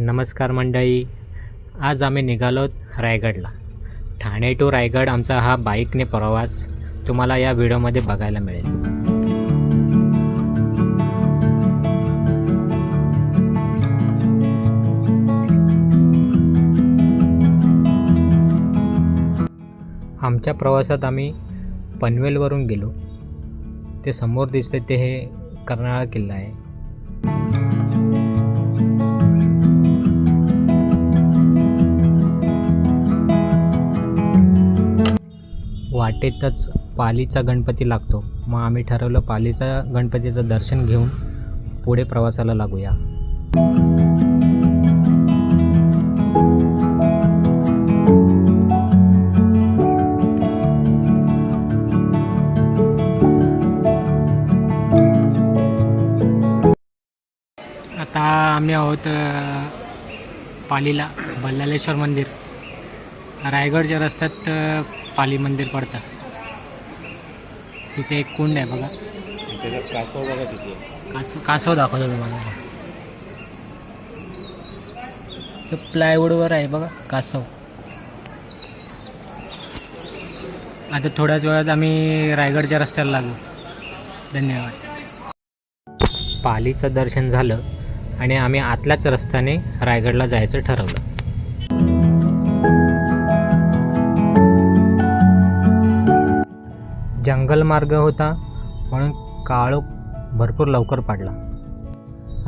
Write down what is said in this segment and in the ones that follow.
नमस्कार मंडळी, आज आम्ही निघालोत रायगडला. ठाणे टू रायगड आमचा हा बाईकने प्रवास तुम्हाला या व्हिडिओमध्ये बघायला मिळेल. आमच्या प्रवासात आम्ही पनवेलवरून गेलो. ते समोर दिसते ते हे कर्नाळा किल्ला आहे. वाटेतच पालीचा गणपती लागतो. मग आम्ही ठरवलं पालीचा गणपतीचं दर्शन घेऊन पुढे प्रवासाला लागूया. आता आम्ही आहोत पालीला. बल्लाळेश्वर मंदिर रायगडच्या रस्त्यात पाली मंदिर पडतं. तिथे एक कुंड आहे बघा. त्याच्यात कासव बघा तिथे. कासव दाखवतो तुम्हाला. ते प्लायवूडवर आहे बघा कासव. आता थोड्याच वेळात आम्ही रायगडच्या रस्त्याला लागू. धन्यवाद. पालीचं दर्शन झालं आणि आम्ही आतल्याच रस्त्याने रायगडला जायचं ठरवलं. जंगल मार्ग होता म्हणून काळोख भरपूर लवकर पडला.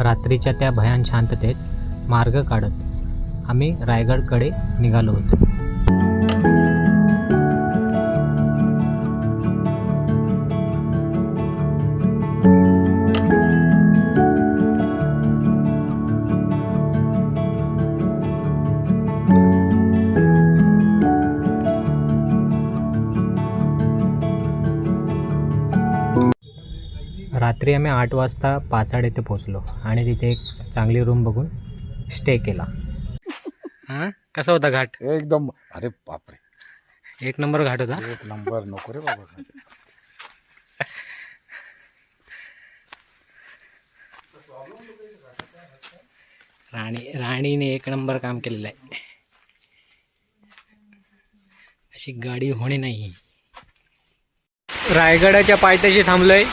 रात्रीच्या त्या भयान शांततेत मार्ग काढत आम्ही रायगडकडे निघालो होतो. रात्री आम्ही 8 वाजता पाचाड येथे पोचलो आणि तिथे एक चांगली रूम बघून स्टे केला. हां, कसा होता घाट? एकदम, अरे बापरे, एक नंबर घाट होता. एक नंबर. नको रे बाबा. राणीने एक नंबर काम केलेलं आहे. अशी गाडी होणे नाही. रायगडाच्या पायथ्याशी थांबलोय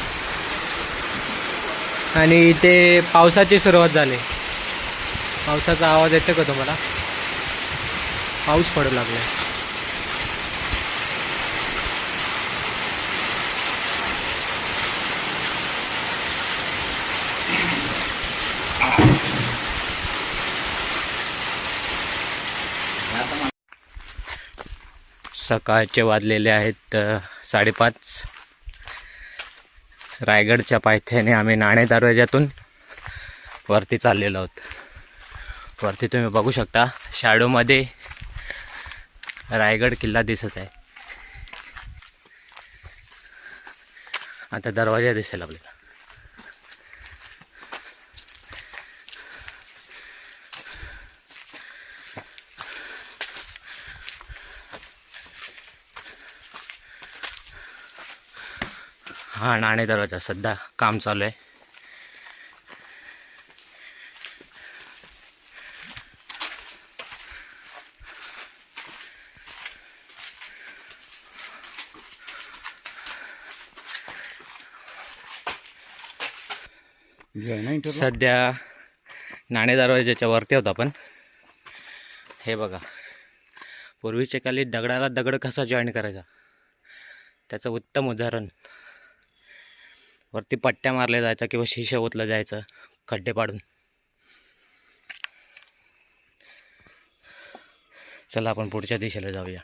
आणि इथे पावसाची सुरुवात झाली. पावसाचा आवाज येतो का तुम्हाला? पाऊस पडू लागला. सकाळचे वाजलेले आहेत 5:30. रायगडच्या पायथ्याने आम्ही नाणे दरवाज्यातून वरती चाललेलो आहोत. वरती तुम्ही बघू शकता शॅडोमध्ये रायगड किल्ला दिसत आहे. आता दरवाजा दिसेल आपल्याला. हा नाणे दरवाजा सध्या काम चालू आहे. सध्या नाणे दरवाजाच्या वरती होता आपण. हे बघा, पूर्वीच्या काली दगडाला दगड कसा जॉईन करायचा त्याचं उत्तम उदाहरण. वरती पट्ट्या मारल्या जायचा किंवा शिशा ओतलं जायचं खड्डे पाडून. चला आपण पुढच्या दिशेला जाऊया.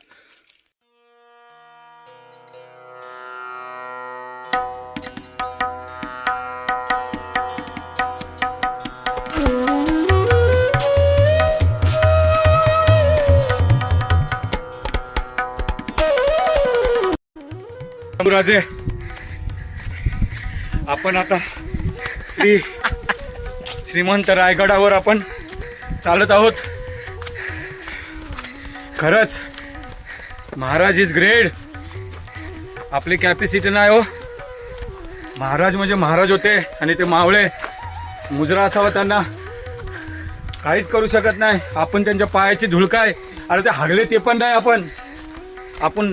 राजे, आपण आता श्रीमंत रायगडावर आपण चालत आहोत. खरंच महाराज इज ग्रेट. आपली कॅपॅसिटी नाही हो. महाराज म्हणजे महाराज होते आणि ते मावळे मुजरा असावा त्यांना. काहीच करू शकत नाही आपण. त्यांच्या पायाची धूळ काय. अरे ते हागले ते पण नाही. आपण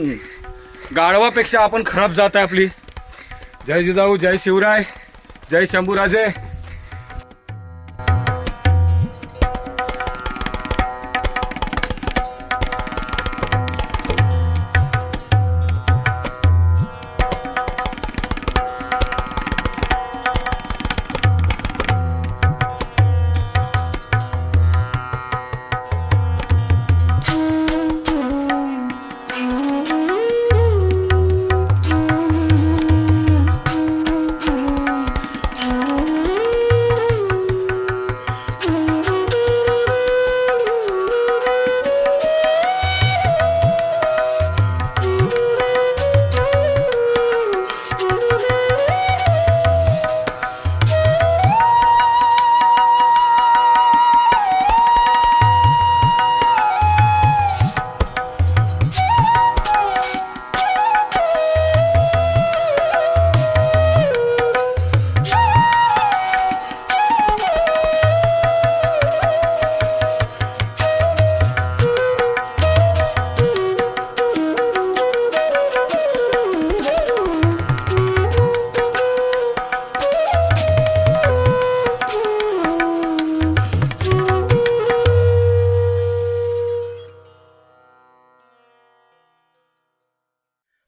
गाढवापेक्षा आपण खराब जात आहे आपली. जय जिजाऊ, जय शिवराय, जय शंभूराजे.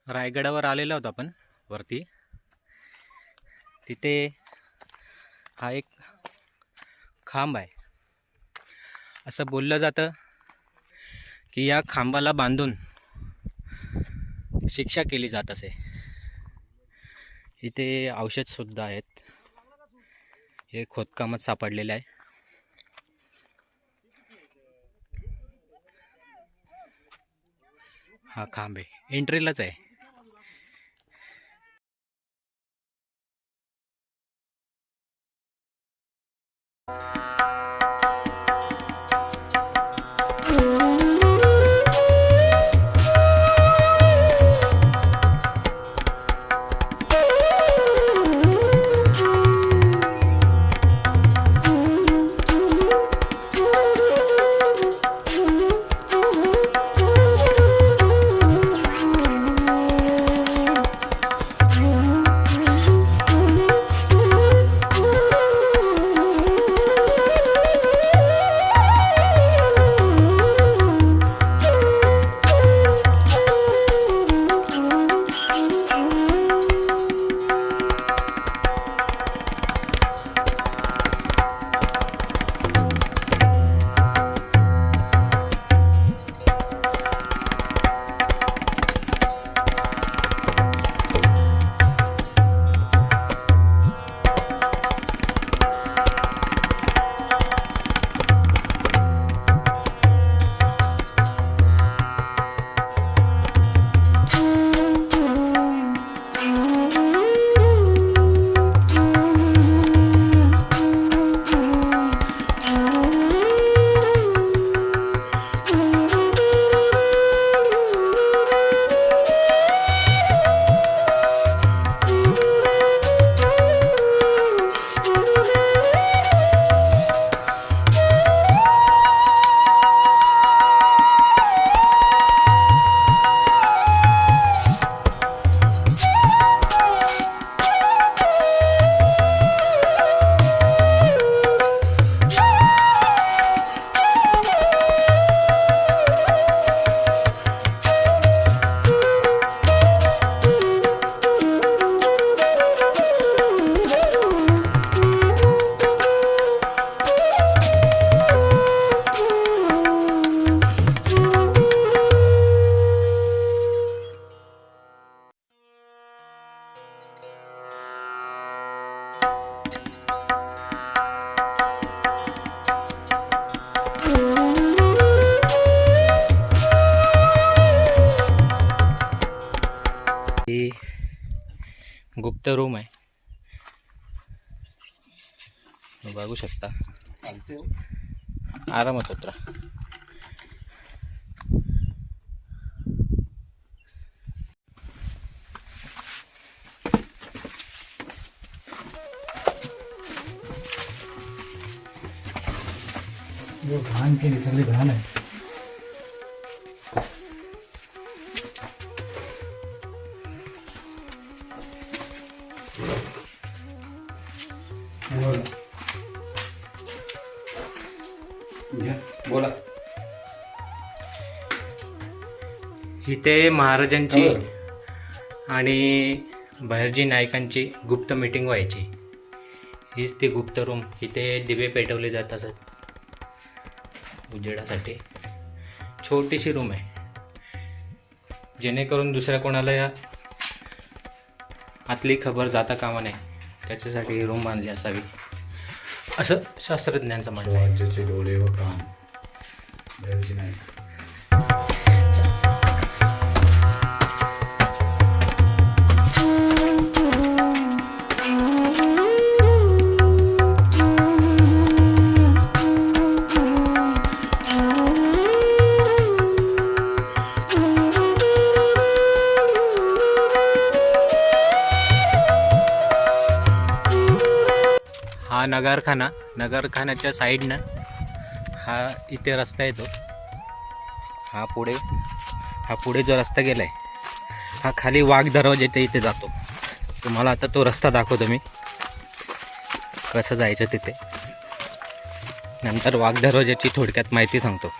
रायगडावर आलेलो आहोत आपण वरती. तिथे हा एक खांब आहे. असं बोललं जातं की या खांबाला बांधून शिक्षा केली जात असे. इथे औषधसुद्धा आहेत. हे खोदकामात सापडलेले आहे. हा खांब आहे, एंट्रीलाच आहे. ही गुप्त रूम आहे, बघू शकता. आरामात उतरा. घाण केली, सगळी घाण आहे. बोला. इथे महाराजांची आणि बहिर्जी नायकांची गुप्त मीटिंग व्हायची. हीच ती गुप्त रूम. इथे दिवे पेटवले जात असत उजेडासाठी. छोटीशी रूम आहे, जेणेकरून दुसऱ्या कोणाला या आतली खबर जाता कामा नये, त्याच्यासाठी ही रूम बांधली असावी असं शास्त्रज्ञांचं म्हणणं आहे. राज्याचे डोळे व कान बहिर्जी नाईक. हा नगरखान्याच्या साईडनं हा इथे रस्ता येतो. हा पुढे जो रस्ता गेलाय हा खाली वाघ दरवाजाच्या इथे जातो. तुम्हाला आता तो रस्ता दाखवतो मी कसं जायचं तिथे. नंतर वाघ दरवाजाची थोडक्यात माहिती सांगतो.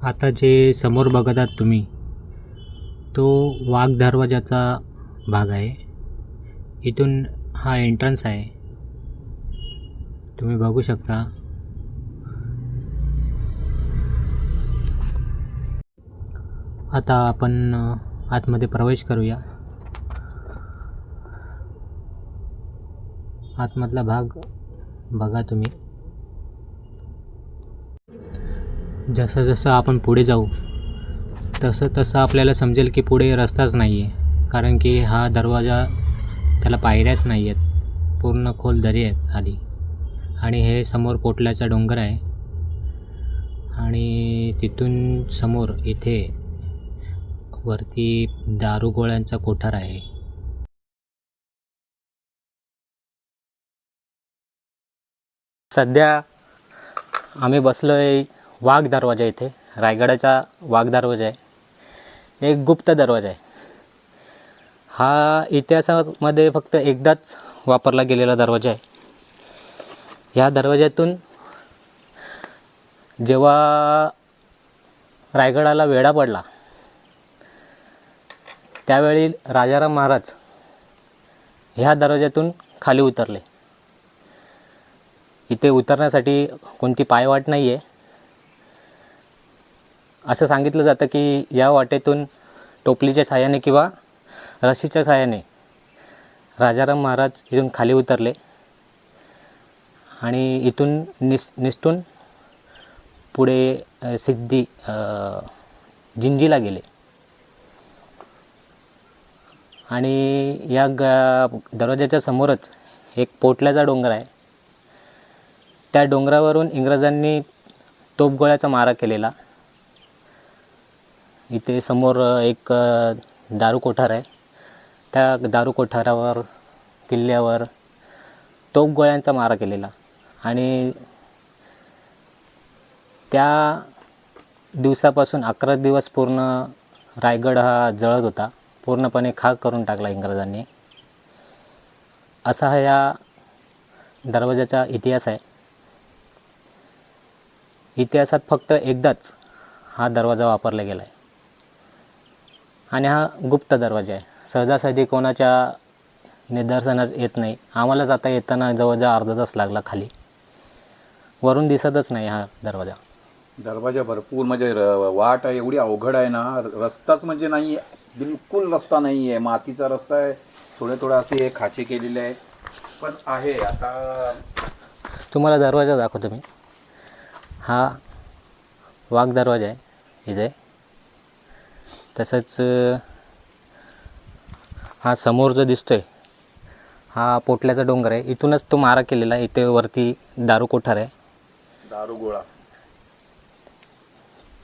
आता जे समोर बघत आहात तुम्ही तो वाघ दरवाजाचा भाग आहे. इथून हा एंट्रन्स आहे, तुम्ही बघू शकता. आता आपण आतमध्ये प्रवेश करूया. आतमधला भाग बघा तुम्ही. जसं जसं आपण पुढे जाऊ तसं तसं आपल्याला समजेल की पुढे रस्ताच नाही आहे, कारण की हा दरवाजा त्याला पायऱ्याच नाही आहेत, पूर्ण खोल दरी आहेत खाली. आणि हे समोर पोटल्याचा डोंगर आहे आणि तिथून समोर इथे वरती दारुगोळ्यांचा कोठार आहे. सध्या आम्ही बसलो आहे वाघ दरवाजा. इथे रायगडाचा वाघ दरवाजा आहे, एक गुप्त दरवाजा आहे. हा इतिहासामध्ये फक्त एकदाच वापरला गेलेला दरवाजा आहे. ह्या दरवाज्यातून जेव्हा रायगडाला वेढा पडला त्यावेळी राजाराम महाराज ह्या दरवाज्यातून खाली उतरले. इथे उतरण्यासाठी कोणती पायवाट नाही आहे. असं सांगितलं जातं की या वाटेतून टोपलीच्या साहाय्याने किंवा रशीच्या साहाय्याने राजाराम महाराज इथून खाली उतरले आणि इथून निसटून पुढे सिद्धी जिंजीला गेले. आणि या दरवाजाच्या समोरच एक पोटल्याचा डोंगर आहे. त्या डोंगरावरून इंग्रजांनी तोफगोळ्याचा मारा केलेला. इथे समोर एक दारू कोठार आहे. त्या दारू कोठारावर किल्ल्यावर तोफगोळ्यांचा मारा केलेला आणि त्या दिवसापासून 11 दिवस पूर्ण रायगड हा जळत होता. पूर्णपणे खाक करून टाकला इंग्रजांनी. असा हा या दरवाजाचा इतिहास आहे. इतिहासात फक्त एकदाच हा दरवाजा वापरला गेला आहे आणि हा गुप्त दरवाजा आहे. सहजासहजी कोणाच्या निदर्शनास येत नाही. आम्हालाच आता येताना जवळजवळ अर्धा तास लागला. खाली वरून दिसतच नाही हा दरवाजा. दरवाजा भरपूर म्हणजे वाट एवढी अवघड आहे ना, रस्ताच म्हणजे नाही आहे, बिलकुल रस्ता नाही आहे. मातीचा रस्ता आहे, थोडे असे खाचे केलेले आहे पण आहे. आता तुम्हाला दरवाजा दाखवतो मी. हा वाघ दरवाजा आहे इथे. तसंच हा समोर जो दिसतोय हा पोटल्याचा डोंगर आहे. इथूनच तो मारा केलेला आहे. इथे वरती दारू कोठार आहे, दारुगोळा.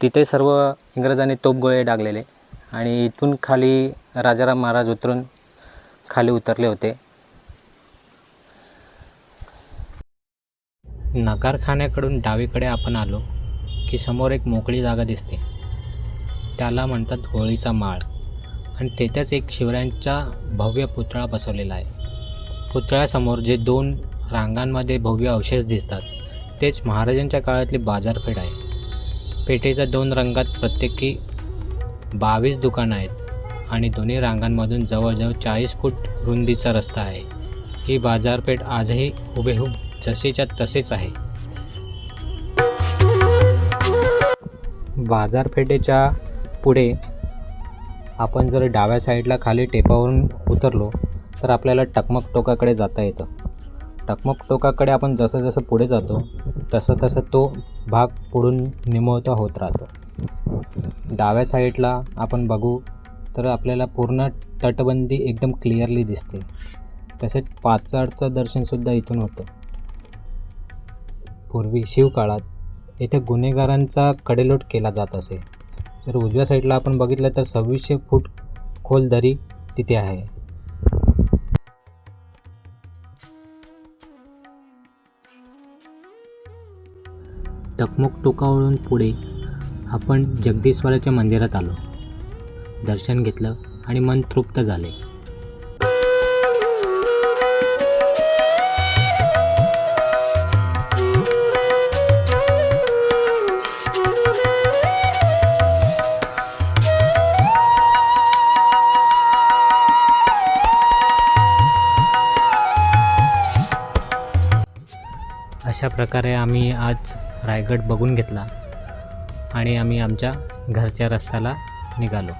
तिथे सर्व इंग्रजांनी तोफगोळे डागलेले आणि इथून खाली राजाराम महाराज उतरून खाली उतरले होते. नगारखान्याकडून डावीकडे आपण आलो की समोर एक मोकळी जागा दिसते. त्याला म्हणतात होळीचा माळ आणि तेथेच एक शिवरायांचा भव्य पुतळा बसवलेला आहे. पुतळ्यासमोर जे 2 रांगांमध्ये भव्य अवशेष दिसतात तेच महाराजांच्या काळातली बाजारपेठ आहे. पेठेच्या 2 रंगात प्रत्येकी 22 दुकानं आहेत आणि दोन्ही रांगांमधून जवळजवळ 40 फूट रुंदीचा रस्ता आहे. ही बाजारपेठ आजही हुबेहूब जसेच्या तसेच आहे. बाजारपेठेच्या पुढे आपण जर डाव्या साईडला खाली टेपावरून उतरलो तर आपल्याला टकमक टोकाकडे जाता येतं. टकमक टोकाकडे आपण जसं जसं पुढे जातो तसं तसं तो भाग पुढून निमुळता होत राहतो. डाव्या साईडला आपण बघू तर आपल्याला पूर्ण तटबंदी एकदम क्लिअरली दिसते. तसेच पाचाडचं दर्शनसुद्धा इथून होतं. पूर्वी शिवकाळात येथे गुन्हेगारांचा कडेलोट केला जात असे. जर उजव्या साईडला आपण बघितलं तर 2600 फूट खोल दरी तिथे आहे. टकमक टोकावरून पुढे आपण जगदीश्वराच्या मंदिरात आलो. दर्शन घेतलं आणि मन तृप्त झाले. अशा प्रकारे आम्ही आज रायगड बघून घेतला आणि आम्ही आमच्या घरच्या रस्त्याला निघालो.